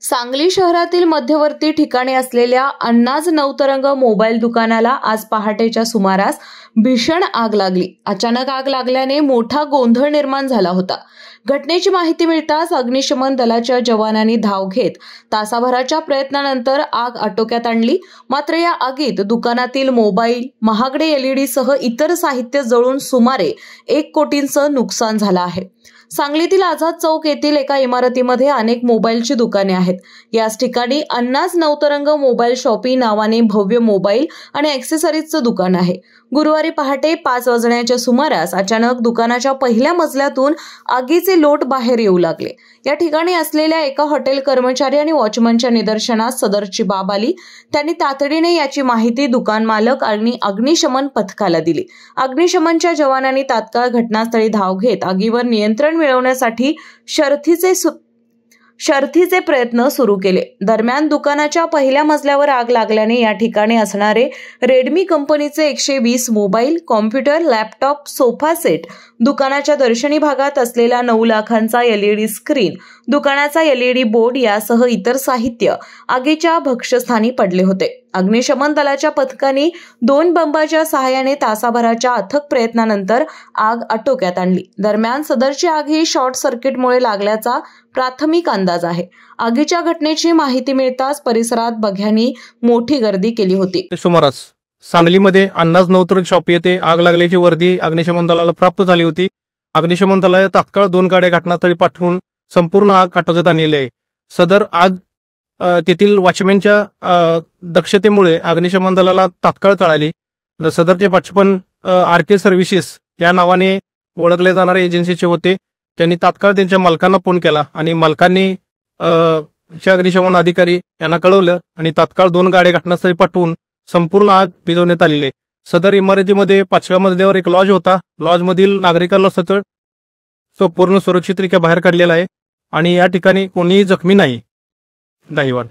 सांगली शहरातील मध्यवर्ती ठिकाणी असलेल्या अण्णाज नवतरंग मोबाईल दुकानाला आज पहाटेच्या सुमारास भीषण आग लागली। अचानक आग लागल्याने मोठा गोंधळ निर्माण झाला होता। घटनेची माहिती मिळताच अग्निशमन दलाच्या जवानांनी धाव घेत तासाभराच्या प्रयत्नानंतर आग आटोक्यात आणली। मात्र या आगीत दुकानातील मोबाईल, महागडे एलईडी सह इतर साहित्य जळून सुमारे 1 कोटींचं नुकसान झालं आहे। सांगलीतील आझाद चौक येथील एका इमारतीमध्ये अनेक मोबाईलची दुकाने आहेत। याच ठिकाणी अण्णाज नवतरंग मोबाईल शॉपी नावाने भव्य मोबाईल आणि ॲक्सेसरीजचं दुकान आहे। गुरुवारी पहाटे 5 वाजण्याच्या सुमारास अचानक दुकानाच्या पहिल्या मजल्यातून आगीचे लोट बाहेर येऊ लागले। या ठिकाणी असलेल्या एका हॉटेल कर्मचारी आणि वॉचमनच्या निदर्शनास सदरची बाब आली। त्यांनी तातडीने याची माहिती दुकान मालक आणि अग्निशमन पथकाला दिली। अग्निशमनच्या जवानांनी तात्काळ घटनास्थळी धाव घेत आगीवर नियंत्रण मिळवण्यासाठी शर्थीचे प्रयत्न सुरू केले। दरम्यान दुकानाच्या पहिल्या मजल्यावर आग लागल्याने या ठिकाणी असणारे रेडमी कंपनीचे 120 mobile, computer, laptop, sofa set, दुकानाच्या दर्शनी भागात असलेला 9 लाखांचा एलईडी स्क्रीन, दुकानाचा एलईडी बोर्ड यासह इतर साहित्य आगीच्या भक्ष्यस्थानी पडले होते। अग्निशमन दलाच्या पथकाने 2 बंबाच्या सहाय्याने तासाभराच्या अथक प्रयत्नानंतर आग आटोक्यात आणली। दरम्यान सदरची आग ही शॉर्ट सर्किटमुळे लागल्याचा प्राथमिक अंदाज आहे। आगीच्या घटनेची माहिती मिळताच परिसरात बघ्यांनी मोठी गर्दी केली होती। सुमारास सांगलीमध्ये अण्णाज नवतरंग शॉप येथे आग लागल्याची वर्दी अग्निशमन दलाला प्राप्त झाली होती। अग्निशमन दलाने तात्काळ 2 गाड्या घटनास्थळी पाठवून संपूर्ण आग आटोक्यात आणली आहे। सदर आग तेथील वॉचमॅनच्या दक्षतेमुळे अग्निशमन दलाला तात्काळ कळाली। सदरचे पाठवण आरके सर्व्हिसेस या नावाने ओळखले जाणारे एजन्सीचे होते। त्यांनी तात्काळ त्यांच्या मालकांना फोन केला आणि मालकांनी अग्निशमन अधिकारी यांना कळवलं आणि तात्काळ 2 गाड्या घटनास्थळी पाठवून संपूर्ण आग विझवण्यात आलेली आहे। सदर इमारतीमध्ये 5व्या मजल्यावर एक लॉज होता। लॉज मधील नागरिकांना पूर्ण सुरक्षितरित्या बाहेर काढलेला आहे आणि या ठिकाणी कोणीही जखमी नाही। धन्यवाद।